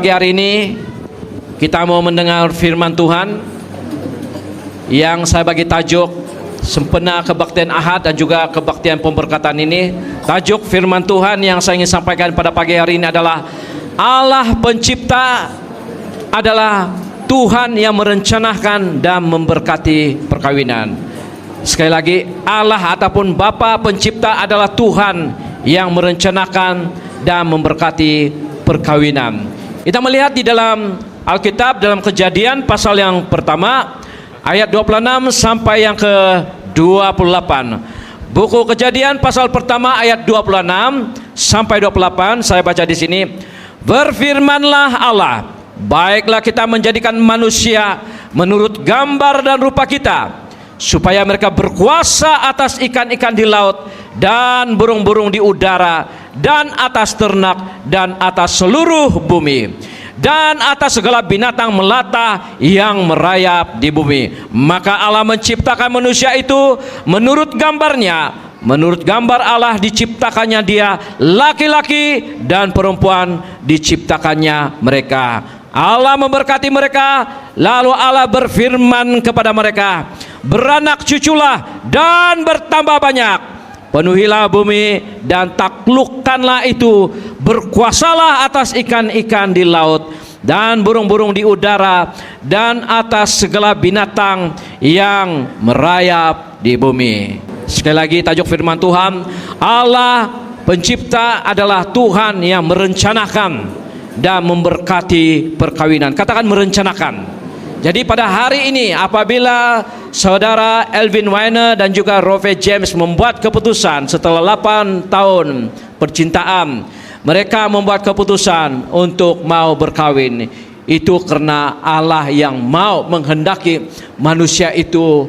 Pagi hari ini kita mau mendengar firman Tuhan yang saya bagi tajuk sempena kebaktian Ahad dan juga kebaktian pemberkatan ini. Tajuk firman Tuhan yang saya ingin sampaikan pada pagi hari ini adalah Allah pencipta adalah Tuhan yang merencanakan dan memberkati perkawinan. Sekali lagi, Allah ataupun Bapa pencipta adalah Tuhan yang merencanakan dan memberkati perkawinan. Kita melihat di dalam Alkitab, dalam Kejadian pasal yang pertama ayat 26 sampai yang ke-28. Buku Kejadian pasal pertama ayat 26 sampai 28, saya baca di sini. Berfirmanlah Allah, baiklah kita menjadikan manusia menurut gambar dan rupa kita, supaya mereka berkuasa atas ikan-ikan di laut dan burung-burung di udara dan atas ternak dan atas seluruh bumi dan atas segala binatang melata yang merayap di bumi. Maka Allah menciptakan manusia itu menurut gambarnya, menurut gambar Allah diciptakannya dia, laki-laki dan perempuan diciptakannya mereka. Allah memberkati mereka, lalu Allah berfirman kepada mereka, beranak cuculah dan bertambah banyak, penuhilah bumi dan taklukkanlah itu, berkuasalah atas ikan-ikan di laut dan burung-burung di udara dan atas segala binatang yang merayap di bumi. Sekali lagi tajuk firman Tuhan, Allah pencipta adalah Tuhan yang merencanakan dan memberkati perkawinan. Katakan merencanakan. Jadi pada hari ini apabila saudara Elvin Weiner dan juga Robert James membuat keputusan setelah 8 tahun percintaan, mereka membuat keputusan untuk mau berkawin, itu karena Allah yang mau menghendaki manusia itu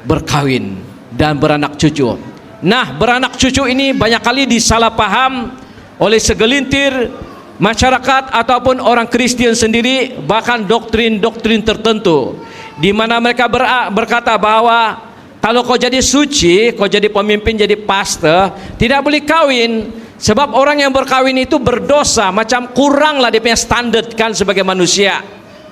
berkawin dan beranak cucu. Nah, beranak cucu ini banyak kali disalah paham oleh segelintir masyarakat ataupun orang Kristen sendiri, bahkan doktrin-doktrin tertentu di mana mereka berkata bahwa kalau kau jadi suci, kau jadi pemimpin, jadi pastor, tidak boleh kawin, sebab orang yang berkawin itu berdosa, macam kuranglah dia punya standar kan sebagai manusia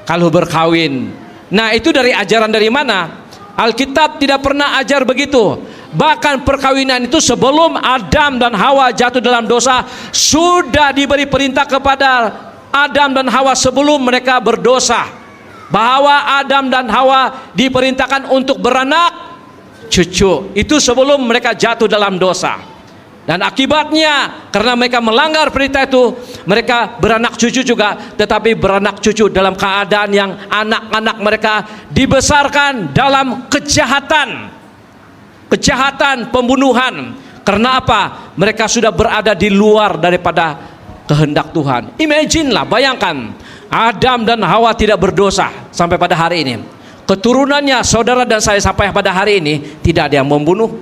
kalau berkawin. Nah, itu dari ajaran dari mana? Alkitab tidak pernah ajar begitu. Bahkan perkawinan itu sebelum Adam dan Hawa jatuh dalam dosa sudah diberi perintah kepada Adam dan Hawa sebelum mereka berdosa, bahwa Adam dan Hawa diperintahkan untuk beranak cucu. Itu sebelum mereka jatuh dalam dosa. Dan akibatnya karena mereka melanggar perintah itu, mereka beranak cucu juga, tetapi beranak cucu dalam keadaan yang anak-anak mereka dibesarkan dalam kejahatan, pembunuhan. Karena apa? Mereka sudah berada di luar daripada kehendak Tuhan. Imagine lah, bayangkan Adam dan Hawa tidak berdosa sampai pada hari ini. Keturunannya saudara dan saya sampai pada hari ini tidak ada yang membunuh,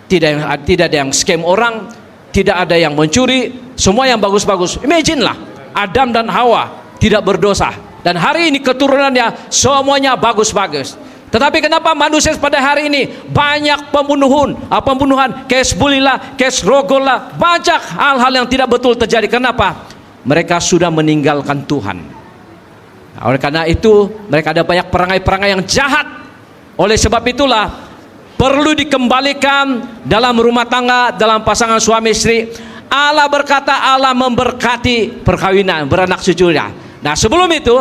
tidak ada yang scam orang, tidak ada yang mencuri, semua yang bagus-bagus. Imagine lah, Adam dan Hawa tidak berdosa, dan hari ini keturunannya semuanya bagus-bagus. Tetapi kenapa manusia pada hari ini banyak pembunuhan, case bully lah, case rogol lah, banyak hal-hal yang tidak betul terjadi. Kenapa? Mereka sudah meninggalkan Tuhan. Oleh karena itu mereka ada banyak perangai-perangai yang jahat. Oleh sebab itulah perlu dikembalikan dalam rumah tangga, dalam pasangan suami istri. Allah berkata Allah memberkati perkawinan, beranak cucunya. Nah, sebelum itu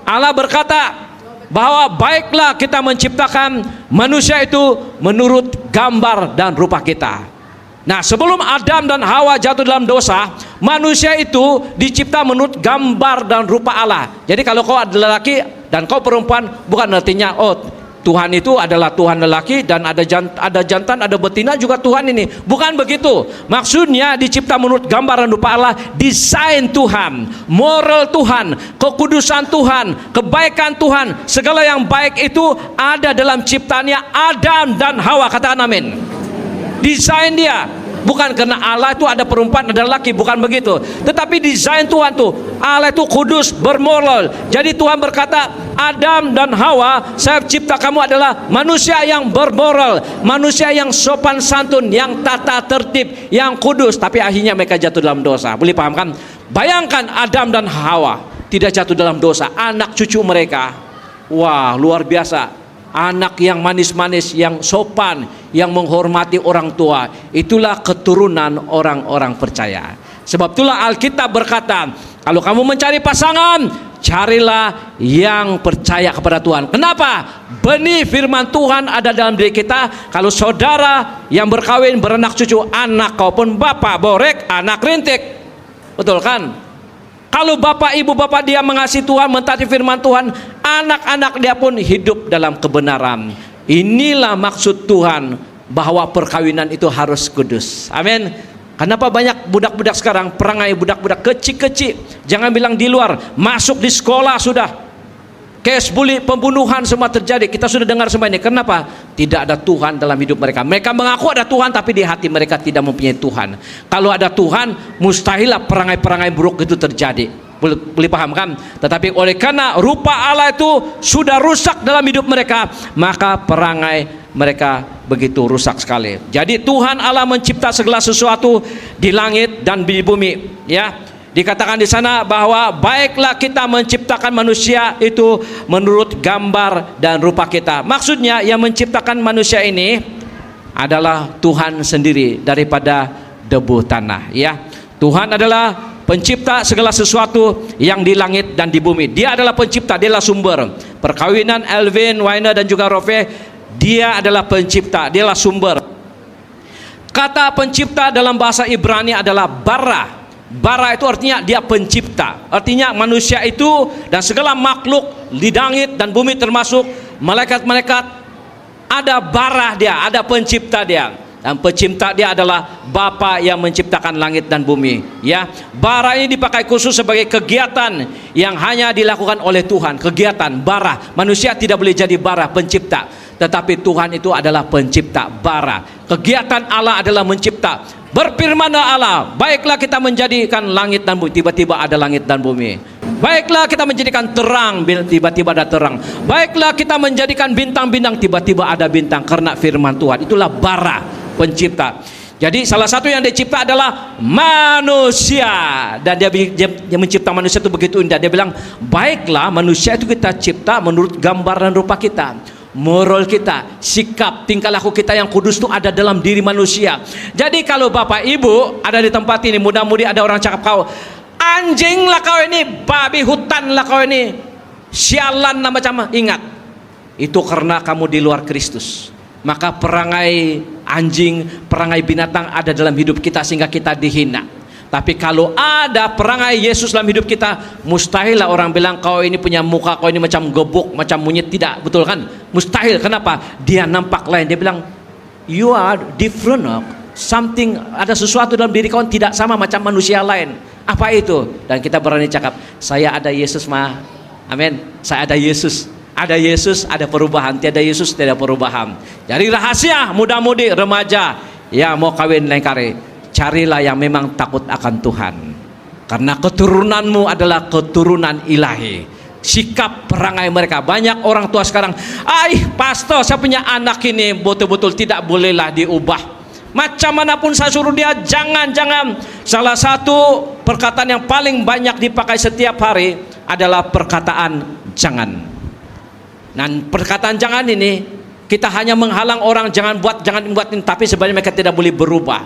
Allah berkata bahwa baiklah kita menciptakan manusia itu menurut gambar dan rupa kita. Nah, sebelum Adam dan Hawa jatuh dalam dosa, manusia itu dicipta menurut gambar dan rupa Allah. Jadi kalau kau adalah laki dan kau perempuan, bukan artinya Tuhan itu adalah Tuhan lelaki dan ada jantan, ada betina juga Tuhan ini. Bukan begitu. Maksudnya dicipta menurut gambaran rupa Allah, desain Tuhan, moral Tuhan, kekudusan Tuhan, kebaikan Tuhan. Segala yang baik itu ada dalam ciptaannya Adam dan Hawa. Katakan amin. Desain dia. Bukan karena Allah itu ada perempuan, ada laki, bukan begitu. Tetapi desain Tuhan tuh, Allah itu kudus, bermoral. Jadi Tuhan berkata, Adam dan Hawa, saya cipta kamu adalah manusia yang bermoral, manusia yang sopan santun, yang tata tertib, yang kudus. Tapi akhirnya mereka jatuh dalam dosa. Boleh paham kan? Bayangkan Adam dan Hawa tidak jatuh dalam dosa, anak cucu mereka, wah luar biasa, anak yang manis-manis, yang sopan, yang menghormati orang tua, itulah keturunan orang-orang percaya. Sebab itulah Alkitab berkata, kalau kamu mencari pasangan, carilah yang percaya kepada Tuhan. Kenapa? Benih firman Tuhan ada dalam diri kita. Kalau saudara yang berkawin, beranak cucu, anak kau pun bapak borek, anak rintik. Betul kan? Kalau bapak ibu bapak dia mengasihi Tuhan, mentaati firman Tuhan, anak-anak dia pun hidup dalam kebenaran. Inilah maksud Tuhan, bahwa perkawinan itu harus kudus. Amin. Kenapa banyak budak-budak sekarang, perangai budak-budak kecil-kecil, jangan bilang di luar, masuk di sekolah sudah, case bully, pembunuhan semua terjadi. Kita sudah dengar semua ini. Kenapa? Tidak ada Tuhan dalam hidup mereka. Mereka mengaku ada Tuhan, tapi di hati mereka tidak mempunyai Tuhan. Kalau ada Tuhan, mustahillah perangai-perangai buruk itu terjadi. Boleh paham kan? Tetapi oleh karena rupa Allah itu sudah rusak dalam hidup mereka, maka perangai mereka begitu rusak sekali. Jadi Tuhan Allah mencipta segala sesuatu di langit dan di bumi, ya. Dikatakan di sana bahwa baiklah kita menciptakan manusia itu menurut gambar dan rupa kita. Maksudnya yang menciptakan manusia ini adalah Tuhan sendiri daripada debu tanah, ya. Tuhan adalah pencipta segala sesuatu yang di langit dan di bumi. Dia adalah pencipta, dia adalah sumber. Perkawinan Elvin, Waina dan juga Rofe, dia adalah pencipta, dia adalah sumber. Kata pencipta dalam bahasa Ibrani adalah bara. Bara itu artinya dia pencipta. Artinya manusia itu dan segala makhluk di langit dan bumi termasuk malaikat-malaikat, ada bara dia, ada pencipta dia. Dan pencipta dia adalah Bapa yang menciptakan langit dan bumi, ya. Bara ini dipakai khusus sebagai kegiatan yang hanya dilakukan oleh Tuhan. Kegiatan bara. Manusia tidak boleh jadi bara pencipta, tetapi Tuhan itu adalah pencipta bara. Kegiatan Allah adalah mencipta. Berfirmanlah Allah, baiklah kita menjadikan langit dan bumi. Tiba-tiba ada langit dan bumi. Baiklah kita menjadikan terang, tiba-tiba ada terang. Baiklah kita menjadikan bintang-bintang, tiba-tiba ada bintang. Karena firman Tuhan, itulah bara pencipta. Jadi salah satu yang dicipta adalah manusia. Dan dia mencipta manusia itu begitu indah. Dia bilang, baiklah manusia itu kita cipta menurut gambar dan rupa kita. Moral kita, sikap, tingkah laku kita yang kudus itu ada dalam diri manusia. Jadi kalau bapak ibu ada di tempat ini, mudah-mudi ada orang cakap kau, anjing lah kau ini, babi hutan lah kau ini, sialan lah macam, ingat, itu karena kamu di luar Kristus. Maka perangai anjing, perangai binatang ada dalam hidup kita sehingga kita dihina. Tapi kalau ada perangai Yesus dalam hidup kita, mustahil lah orang bilang kau ini punya muka, kau ini macam gebuk, macam monyet. Tidak, betul kan? Mustahil. Kenapa? Dia nampak lain. Dia bilang, you are different. Something, ada sesuatu dalam diri kau tidak sama macam manusia lain. Apa itu? Dan kita berani cakap, saya ada Yesus mah. Amin. Saya ada Yesus. Ada Yesus, ada perubahan. Tiada Yesus, tidak perubahan. Jadi rahasia muda-mudi remaja yang mau kawin lain kali, carilah yang memang takut akan Tuhan, karena keturunanmu adalah keturunan ilahi. Sikap perangai mereka, banyak orang tua sekarang, pastor saya punya anak ini betul-betul tidak bolehlah diubah, macam manapun saya suruh dia jangan. Salah satu perkataan yang paling banyak dipakai setiap hari adalah perkataan jangan. Dan perkataan jangan ini kita hanya menghalang orang jangan buat ini, tapi sebenarnya mereka tidak boleh berubah.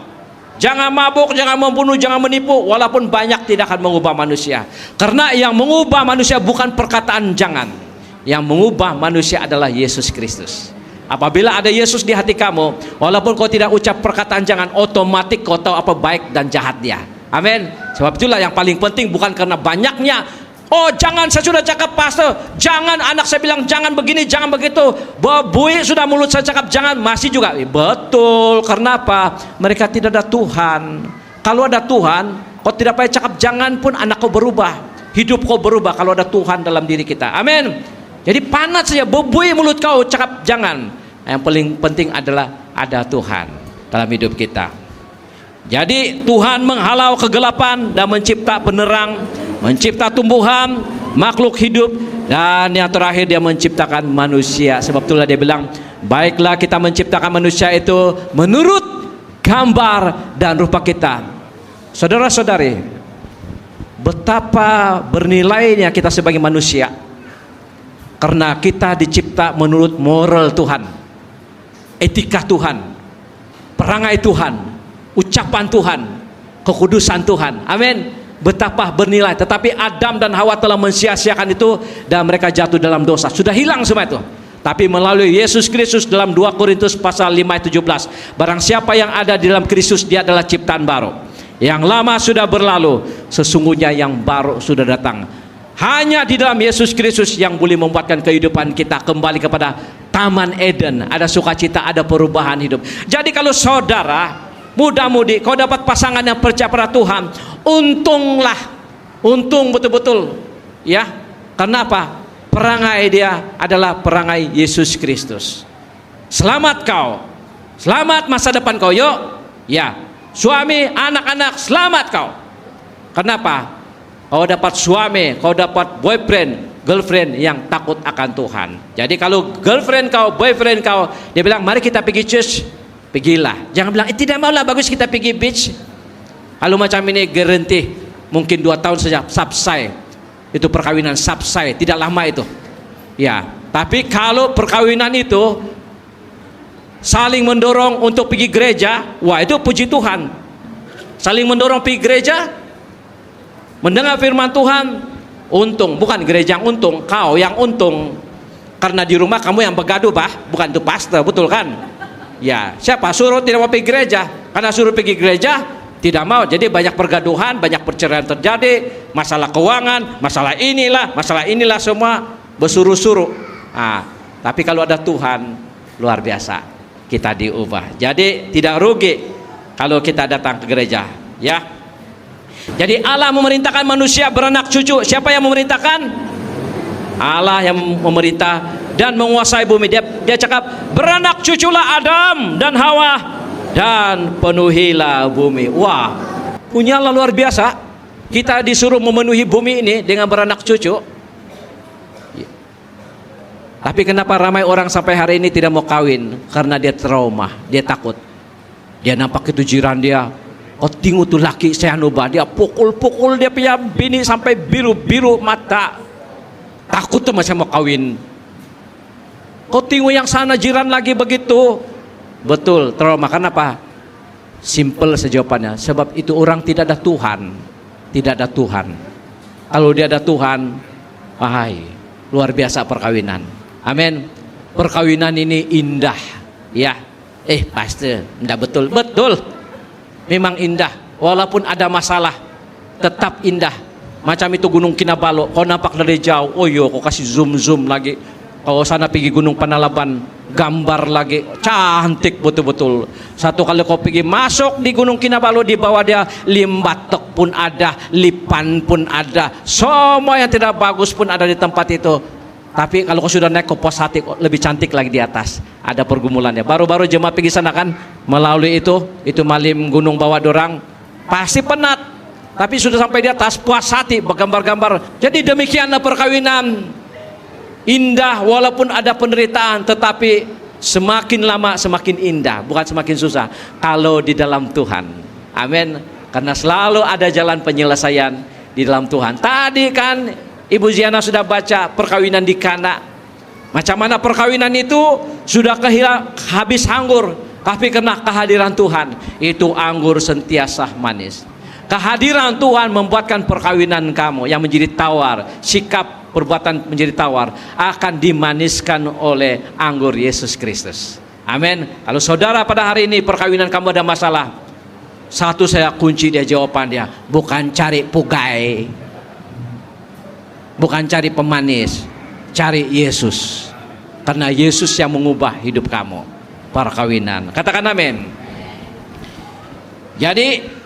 Jangan mabuk, jangan membunuh, jangan menipu. Walaupun banyak tidak akan mengubah manusia. Karena yang mengubah manusia bukan perkataan jangan. Yang mengubah manusia adalah Yesus Kristus. Apabila ada Yesus di hati kamu, walaupun kau tidak ucap perkataan jangan, otomatis kau tahu apa baik dan jahat dia. Amin. Sebab itulah yang paling penting, bukan karena banyaknya. Oh jangan, saya sudah cakap pastor, jangan, anak saya bilang jangan begini, jangan begitu. Bui sudah mulut saya cakap jangan, masih juga. Betul, karena apa? Mereka tidak ada Tuhan. Kalau ada Tuhan, kau tidak payah cakap jangan pun anak kau berubah. Hidup kau berubah kalau ada Tuhan dalam diri kita. Amin. Jadi panas saja, bui mulut kau cakap jangan. Yang paling penting adalah ada Tuhan dalam hidup kita. Jadi Tuhan menghalau kegelapan dan mencipta penerang, mencipta tumbuhan, makhluk hidup, dan yang terakhir dia menciptakan manusia. Sebab itulah dia bilang, baiklah kita menciptakan manusia itu menurut gambar dan rupa kita. Saudara-saudari, betapa bernilainya kita sebagai manusia, karena kita dicipta menurut moral Tuhan, etika Tuhan, perangai Tuhan, ucapan Tuhan, kekudusan Tuhan. Amin. Betapa bernilai. Tetapi Adam dan Hawa telah mensia-siakan itu dan mereka jatuh dalam dosa. Sudah hilang semua itu. Tapi melalui Yesus Kristus, dalam 2 Korintus pasal 5 ayat 17, barang siapa yang ada di dalam Kristus, dia adalah ciptaan baru. Yang lama sudah berlalu, sesungguhnya yang baru sudah datang. Hanya di dalam Yesus Kristus yang boleh membuatkan kehidupan kita kembali kepada Taman Eden. Ada sukacita, ada perubahan hidup. Jadi kalau saudara muda-mudi kau dapat pasangan yang percaya pada Tuhan, untunglah, untung betul-betul ya. Kenapa? Perangai dia adalah perangai Yesus Kristus. Selamat kau, selamat masa depan kau, yuk ya. Suami, anak-anak, selamat kau. Kenapa? Kau dapat suami, kau dapat boyfriend, girlfriend yang takut akan Tuhan. Jadi kalau girlfriend kau, boyfriend kau, dia bilang mari kita pergi church, pergilah. Jangan bilang tidak maulah, bagus kita pergi beach. Kalau macam ini garanti mungkin 2 tahun saja subsai. Itu perkawinan subsai, tidak lama itu. Ya, tapi kalau perkawinan itu saling mendorong untuk pergi gereja, wah itu puji Tuhan. Saling mendorong pergi gereja, mendengar firman Tuhan, untung. Bukan gereja yang untung, kau yang untung. Karena di rumah kamu yang bergaduh, bukan itu pastor, betul kan? Ya, siapa suruh tidak mau pergi gereja? Karena suruh pergi gereja, tidak mau. Jadi banyak pergaduhan, banyak perceraian terjadi, masalah keuangan, masalah inilah semua bersuruh-suruh. Nah, tapi kalau ada Tuhan, luar biasa, kita diubah. Jadi tidak rugi kalau kita datang ke gereja, ya. Jadi Allah memerintahkan manusia beranak cucu. Siapa yang memerintahkan? Allah yang memerintah dan menguasai bumi. Dia cakap, beranak cuculah Adam dan Hawa dan penuhilah bumi. Wah, punyalah luar biasa. Kita disuruh memenuhi bumi ini dengan beranak cucu. Tapi kenapa ramai orang sampai hari ini tidak mau kawin? Karena dia trauma, dia takut. Dia nampak itu jiran dia, oh tinggu tuh laki saya nubah, dia pukul-pukul dia punya bini sampai biru-biru mata. Takut tuh masih mau kawin. Kau tinggu yang sana jiran lagi begitu. Betul, trauma. Kenapa? Simple sejawabannya. Sebab itu orang tidak ada Tuhan. Tidak ada Tuhan. Kalau dia ada Tuhan, luar biasa perkawinan. Amin. Perkawinan ini indah, ya. Pastor, enggak betul. Betul. Memang indah. Walaupun ada masalah, tetap indah. Macam itu Gunung Kinabalu, kau nampak dari jauh. Oh yo, kau kasih zoom lagi. Kau sana pergi Gunung Panalaban, gambar lagi, cantik betul-betul. Satu kali kau pergi masuk di Gunung Kinabalu, di bawah dia limbatok pun ada, lipan pun ada, semua yang tidak bagus pun ada di tempat itu. Tapi kalau kau sudah naik ke pos hati, lebih cantik lagi di atas. Ada pergumulannya. Baru-baru jemaat pergi sana kan, melalui itu malim gunung bawah dorang, pasti penat. Tapi sudah sampai di atas, puas hati, bergambar-gambar. Jadi demikianlah perkawinan. Indah walaupun ada penderitaan, tetapi semakin lama semakin indah, bukan semakin susah kalau di dalam Tuhan. Amin. Karena selalu ada jalan penyelesaian di dalam Tuhan. Tadi kan Ibu Ziana sudah baca perkawinan di Kana. Macam mana perkawinan itu sudah habis anggur, tapi karena kehadiran Tuhan, itu anggur sentiasa manis. Kehadiran Tuhan membuatkan perkawinan kamu yang menjadi tawar, sikap perbuatan menjadi tawar, akan dimaniskan oleh anggur Yesus Kristus. Amin. Kalau saudara pada hari ini perkawinan kamu ada masalah, satu saya kunci dia jawaban dia, bukan cari pugai, bukan cari pemanis, cari Yesus. Karena Yesus yang mengubah hidup kamu. Perkawinan, katakan amin. Jadi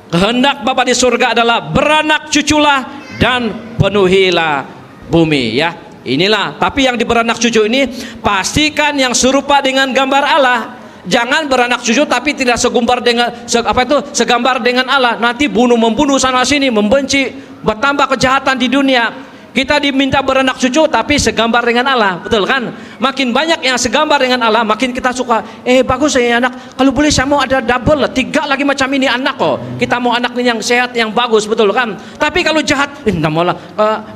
kehendak Bapa di surga adalah beranak cuculah dan penuhilah bumi, ya. Inilah, tapi yang di beranak cucu ini pastikan yang serupa dengan gambar Allah. Jangan beranak cucu tapi tidak segambar dengan Allah. Nanti membunuh sana sini, membenci, bertambah kejahatan di dunia. Kita diminta beranak cucu tapi segambar dengan Allah, betul kan? Makin banyak yang segambar dengan Allah, makin kita suka. Bagus ya anak. Kalau boleh saya mau ada double, 3 lagi macam ini anak kok. Kita mau anak yang sehat, yang bagus, betul kan? Tapi kalau jahat, enggak mau lah.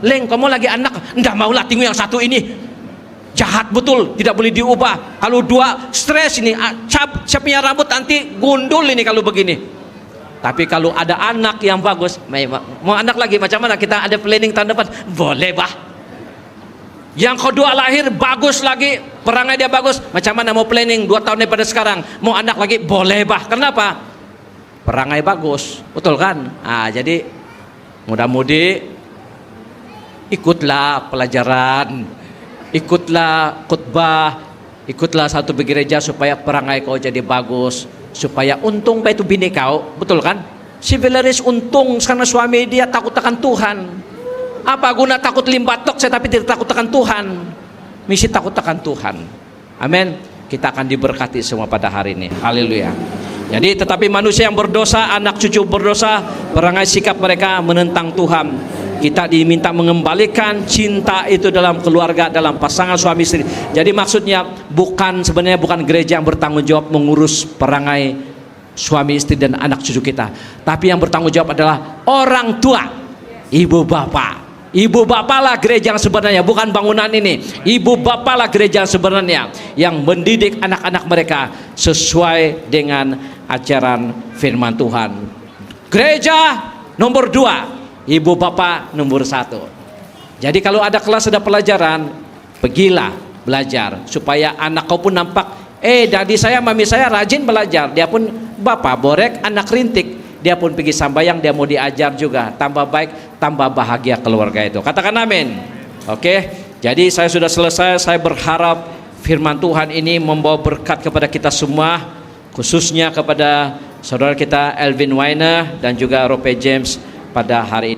Leng, kamu lagi anak, enggak mau lah. Tunggu yang satu ini. Jahat betul, tidak boleh diubah. Kalau 2 stres ini, cap punya rambut nanti gundul ini kalau begini. Tapi kalau ada anak yang bagus, mau anak lagi macam mana? Kita ada planning tahun depan, boleh bah. Yang kedua lahir bagus lagi, perangai dia bagus, macam mana mau planning 2 tahun daripada sekarang? Mau anak lagi, boleh bah. Kenapa? Perangai bagus, betul kan? Jadi mudah-mudi ikutlah pelajaran, ikutlah khutbah, ikutlah satu gereja supaya perangai kau jadi bagus, supaya untung itu bini kau, betul kan? Si Valeris untung karena suami dia takut akan Tuhan. Apa guna takut limbatok saya tapi tidak takut akan Tuhan? Misi takut akan Tuhan. Amin. Kita akan diberkati semua pada hari ini. Haleluya. Jadi tetapi manusia yang berdosa, anak cucu berdosa, perangai sikap mereka menentang Tuhan. Kita diminta mengembalikan cinta itu dalam keluarga, dalam pasangan suami istri. Jadi maksudnya sebenarnya bukan gereja yang bertanggung jawab mengurus perangai suami istri dan anak cucu kita, tapi yang bertanggung jawab adalah orang tua, ibu bapak. Ibu bapak lah gereja yang sebenarnya, bukan bangunan ini. Ibu bapak lah gereja yang sebenarnya, yang mendidik anak-anak mereka sesuai dengan ajaran firman Tuhan. Gereja nomor 2, ibu bapak nomor 1. Jadi kalau ada kelas, ada pelajaran, pergilah belajar supaya anak kau pun nampak, daddy saya, mami saya rajin belajar. Dia pun bapak borek, anak rintik, dia pun pergi sambayang, dia mau diajar juga. Tambah baik, tambah bahagia keluarga itu. Katakan amin. Oke. Jadi saya sudah selesai. Saya berharap firman Tuhan ini membawa berkat kepada kita semua, khususnya kepada saudara kita Elvin Weiner dan juga Rope James pada hari ini.